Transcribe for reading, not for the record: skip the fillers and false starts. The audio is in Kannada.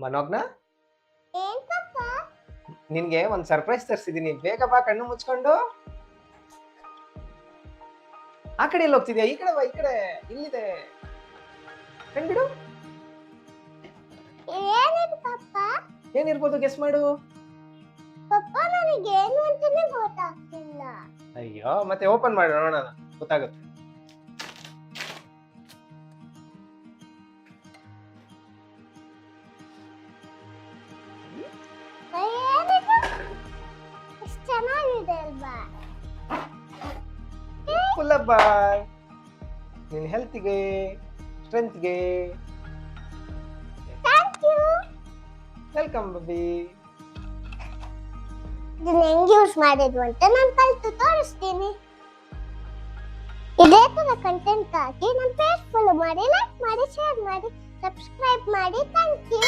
ಮನೋಗ್ನ ಏನ್ ಪಪ್ಪ? ನಿನ್ಗೆ ಒಂದ್ ಸರ್ಪ್ರೈಸ್ ತರಿಸಿದೀನಿ, ಬೇಗ ಬಾ ಕಣ್ಣು ಮುಚ್ಕೊಂಡು. ಆ ಕಡೆ ಎಲ್ಲಿ ಹೋಗ್ತಿದ್ಯಾ? ಈ ಕಡೆ ಬಾ, ಈ ಕಡೆ ಇಲ್ಲಿದೆ. ಕಣ್ಬಿಡು. ಏನಿದು ಪಪ್ಪ? ಏನಿರ್ಬೋದು ಗೆಸ್ ಮಾಡು. ಪಪ್ಪ ನನಗೆ ಏನು ಅಂತಾನೆ ಗೊತ್ತಾಗ್ತಿಲ್ಲ. ಅಯ್ಯೋ, ಮತ್ತೆ ಓಪನ್ ಮಾಡಿ ನೋಡೋಣ, ಗೊತ್ತಾಗುತ್ತೆ. ಏನಿದು? ಎಷ್ಟು ಚೆನ್ನಾಗಿದೆ ಅಲ್ವಾ? ಕುಲ್ಲಬ್ಬ, ನಿನ್ ಹೆಲ್ತ್ಗೆ, ಸ್ಟ್ರೆಂತ್ಗೆ. Thank you. Welcome baby. ಇದನ್ನ ಹೆಂಗ್ ಯೂಸ್ ಮಾಡಿದ್ವು ಅಂತ ನಾನು ಕಲಿತು ತೋರಿಸ್ತೀನಿ. ಇದೇ ತರ ಕಂಟೆಂಟ್ ಆಗಿ ನನ್ನ ಪೇಜ್ ಫಾಲೋ ಮಾಡಿ, ಲೈಕ್ ಮಾಡಿ, ಶೇರ್ ಮಾಡಿ, ಸಬ್ಸ್ಕ್ರೈಬ್ ಮಾಡಿ. Thank you.